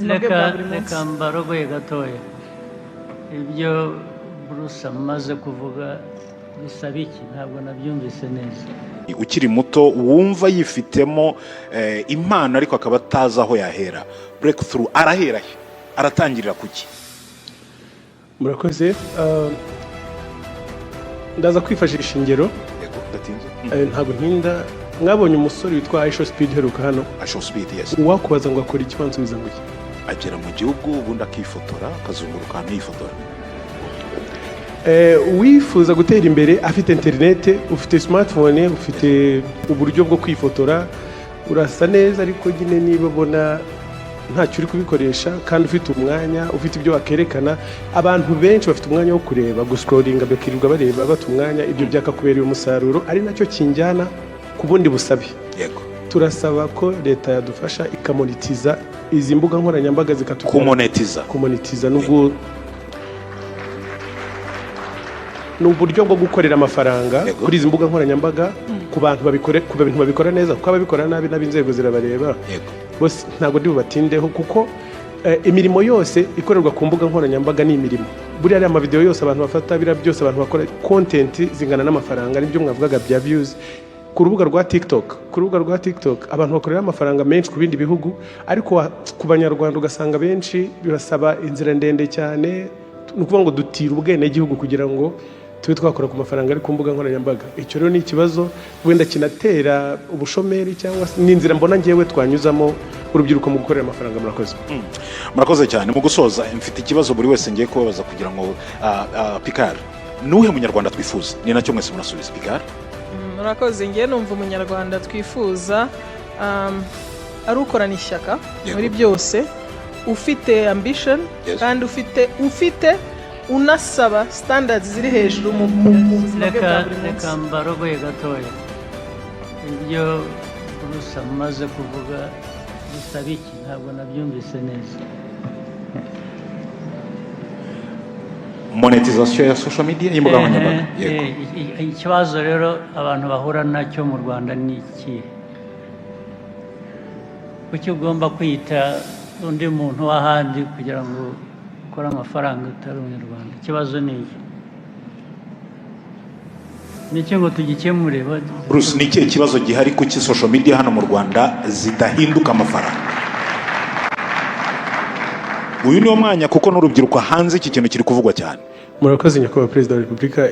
reka mbarogoye gatoya ibyo Bruce amaze kuvuga bisaba iki ntabwo nabyumvise neza. Ukiri muto wumva yifitemo impano ariko akaba atazi aho yahera, breakthrough arahera he, aratangirira kuki? Murakoze. Ndaza kwifashisha ingero ntabwo ntinda. Mwabonye umusore witwa Aisha Speed heruka hano? Aisha Speed, yes. Wakubaza ngo akora ikibanzo biza ngo iki? Agera mu gihugu ubundi akifotora akazunguruka hano yifotora. Wifuza gutera imbere afite internet, ufite smartphone, ufite uburyo bwo kwifotora, urasa neza ariko nyine niba ubona ntacyo uri kubikoresha kandi ufite umwanya, ufite ibyo wakerekana, abantu benshi bafite umwanya wo kureba, guscrollinga bakirirwa bareba bata umwanya, ibyo byakakubereye umusaruro, ari nacyo kinjyana ku bundi busabe. Yego. Turasaba ko leta yadufasha ikamonetiza izi mbuga nkoranyambaga kumonetiza n'uburyo bwo gukorera amafaranga kuri izi mbuga nkoranyambaga ku bantu babikora neza, kuko ababikora nabi n'abinzego zirabareba. Bose ntabwo ndi bubatindeho kuko imirimo yose ikorerwa ku mbuga nkoranyambaga ni imirimo. Buriya ari amavideo yose abantu bafata, bira byose abantu bakora content zingana n'amafaranga, nibyo mwavugaga bya views. Ku rubuga rwa TikTok abantu bakorera amafaranga menshi ku bindi bihugu, ariko ku banyarwanda ugasanga benshi birasaba inzira ndende cyane, nukuvuga ngo dutira ubwene igihugu kugira ngo tube twakora ku mafaranga ari ku mbuga nkoranyambaga. Icyo rero ni ikibazo wenda kinatera ubushomeri cyangwa n'inzira mbona ngewe twanyuzamo urubyiruko mu gukorera amafaranga. Murakoze. Murakoze cyane. Mu gusoza mfite ikibazo buri wese ngiye kubabaza kugira ngo Picard, nuhe munyarwanda twifuza? Ni nacyo mwese munasubiza. Picard. Murakoze. Ngiye numva umunyarwanda twifuza ari ukorana ishyaka muri byose, ufite ambition, kandi ufite unasaba standards ziri hejuru mu buzima bwe bwa buri munsi. Reka mbarogoye gatoya ibyo Bruce amaze kuvuga bisaba iki ntabwo nabyumvise neza. Monetization ya social media y'imbuga nkoranyambaga. Ikibazo rero abantu bahura nacyo mu Rwanda ni iki? Kuki ugomba kwita undi muntu w'ahandi kugira ngo ukore amafaranga utari umunyarwanda? Ikibazo ni iki? Nicyo ngo tugikemure. Bruce, ni ikihe kibazo gihari kuki social media hano mu Rwanda zidahinduka amafaranga? Uyu niwo mwanya kuko n'urubyiruko hanze iki kintu kiri kuvugwa cyane. Murakoze nyakubahwa Perezida wa Repubulika.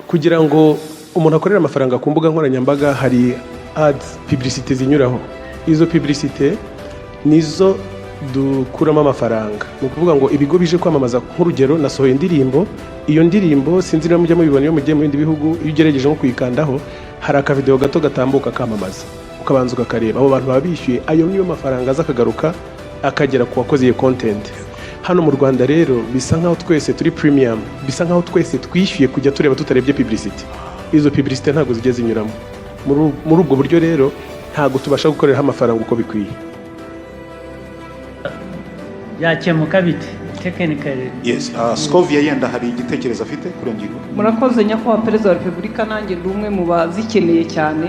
Kugira ngo umuntu akorere amafaranga ku mbuga nkoranyambaga hari ads, publicité zinyuraho. Izo publicité nizo dukuramo amafaranga. Ni ukuvuga ngo ibigo bije kwamamaza, nk'urugero nasohoye indirimbo, iyo ndirimbo sinzi niba mujya mubibona iyo mugiye mu bindi bihugu, iyo ugerageje nko kuyikandaho hari akavideo gato gatambuka kamamaza, ukabanza ukakareba, abo bantu baba bishyuye, ayo niyo mafaranga aza akagaruka akagera ku wakoze iyo content. Hano mu Rwanda rero bisa nkaho twese turi premium, bisa nkaho twese twishyuye kujya tureba tutarebye publicity. Izo publicity ntabwo zigeze zinyuramo. Muri ubwo buryo rero ntabwo tubasha gukorera amafaranga uko bikwiye. Yakemuka bite technically? Yes, Scovia yenda hari igitekerezo afite kuri ngingo. Murakoze nyakubahwa Perezida wa Repubulika, nanjye ndi umwe mu bazikeneye cyane.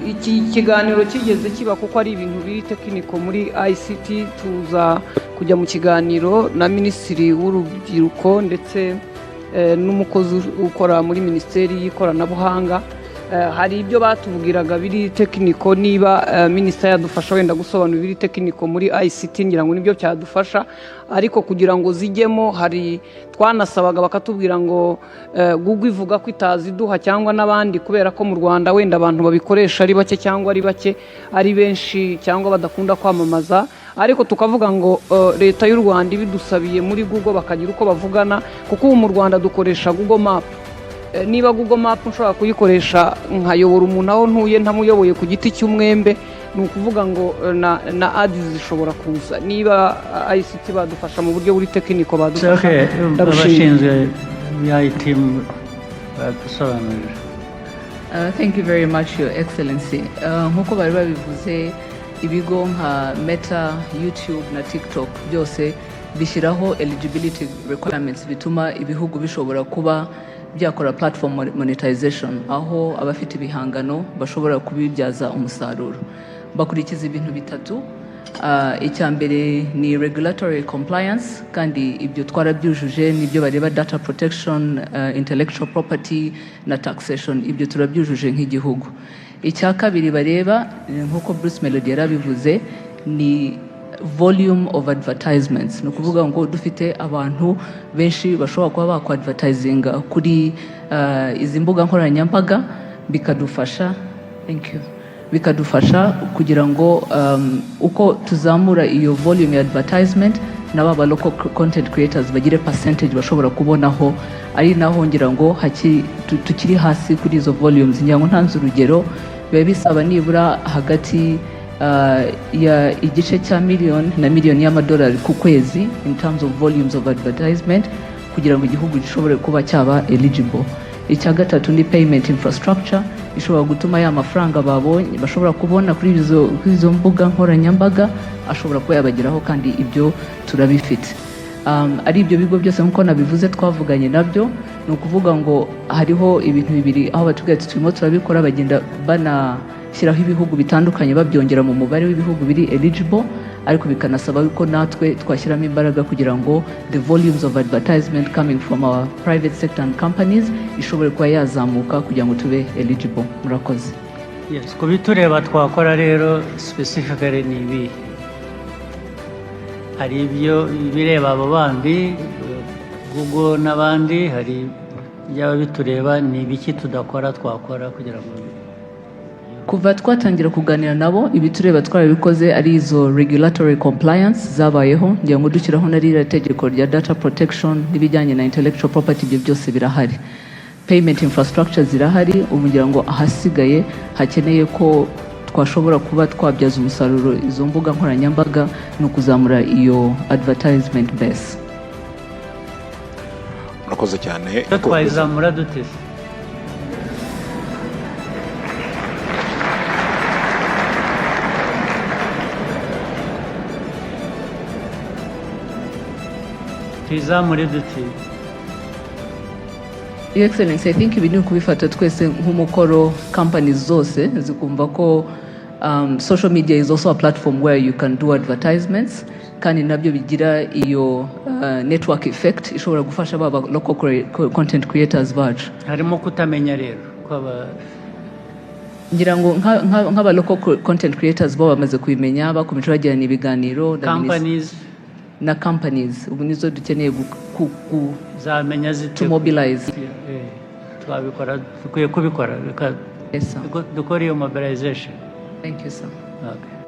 Iki kiganiro kigeze kiba kuko ari ibintu biri tekiniko muri ICT. Tuza kujya mu kiganiro na Minisitiri w'Urubyiruko ndetse n'umukozi ukora muri Minisiteri y'Ikoranabuhanga. Hari ibyo batubwiraga biri tekiniko, niba Minisitiri yadufasha wenda gusobanura biri tekiniko muri ICT ngira ngo nibyo cyadufasha, ariko kugira ngo zijyemo hari twanasabaga bakatubwira ngo Google ivuga ko itaziduha cyangwa n'abandi, kubera ko mu Rwanda wenda abantu babikoresha ari bake cyangwa ari bake ari benshi cyangwa badakunda kwamamaza, ariko tukavuga ngo leta y'u Rwanda ibidusabiye muri Google bakagira uko bavugana, kuko ubu mu Rwanda dukoresha Google Map. Niba Google Map nshobora kuyikoresha nkayobora umuntu aho ntuye ntamuyoboye ku giti cy'umwembe, ni ukuvuga ngo na ads zishobora kuza. Niba ICT badufasha mu buryo buri tekiniko badufasha. Abashinzwe IT badusobanurira. Thank you very much, Your Excellency. Nkuko bari babivuze, ibigo nka Meta, YouTube na TikTok byose bishyiraho eligibility requirements bituma ibihugu bishobora kuba byakora platform monetization, aho abafite ibihangano bashobora kubibyaza umusaruro. Bakurikiza ibintu bitatu. icya mbere ni regulatory compliance kandi ibyo twarabyujuje nibyo bareba data protection, intellectual property na taxation, ibyo turabyujuje nk'igihugu. Icya kabiri bareba nk'uko Bruce Melody yarabivuze ni volume of advertisements, ni ukuvuga ngo dufite abantu benshi bashobora kuba bakwadvertisinga kuri izi mbuga nkoranyambaga bikadufasha bikadufasha kugira ngo uko tuzamura iyo volume ya advertisement n'aba local content creators bagire percentage bashobora kubonaho, ari naho ngira ngo tukiri hasi kuri izo volumes. Ngira ngo ntanze urugero, biba bisaba nibura hagati ya igice cya miliyoni na miliyoni y'amadolari ku kwezi in terms of volumes of advertisement kugira ngo igihugu gishobore kuba cyaba eligible. Icya gatatu ni payment infrastructure, ishobora gutuma ya mafaranga babonye bashobora kubona kuri izo mbuga nkoranyambaga ashobora kuba yabageraho, kandi ibyo turabifite. Ari ibyo bigo byose nk'uko nabivuze twavuganye nabyo, ni ukuvuga ngo hariho ibintu bibiri aho batubwira ati turimo turabikora, bagenda banashyiraho ibihugu bitandukanye babyongera mu mubare w'ibihugu biri eligible, ariko bikanasaba yuko natwe twashyiramo imbaraga kugira ngo the volumes of advertisement coming from our private sector and companies ishobore kuba yazamuka kugira ngo tube eligible. Murakoze. Yes, kubitureba twakora rero specifically ni ibi. Hari ibyo bireba abo bandi Google n'abandi, hari byaba bitureba ni ibiki tudakora twakora kugira ngo kuva twatangira kuganira nabo ibitureba twarabikoze, ari izo regulatory compliance zabayeho, ngira ngo dushyiraho na ririya tegeko rya data protection n'ibijyanye na intellectual property, ibyo byose birahari. Payment infrastructure zirahari, ubu ngira ngo ahasigaye hakeneye ko twashobora kuba twabyaza umusaruro izo mbuga nkoranyambaga no kuzamura iyo advertisement base. Murakoze cyane. twayizamura dute? tuyizamure dute? Your Excellency, I think ibintu kubifata twese nk'umukoro, companies zose zikumva ko social media is also a platform where you can do advertisements, kandi nabyo bigira iyo network effect ishobora gufasha baba local content creators bacu. Harimo kutamenya rero kwaba ngira ngo nk'aba local content creators bo bamaze kubimenya, bakomeje bagirana ibiganiro na companies ubu nizo dukeneye zamenya to mobilize. Twabikora, dukwiye kubikora, dukora iyo mobilization. Thank you, sir. Okay.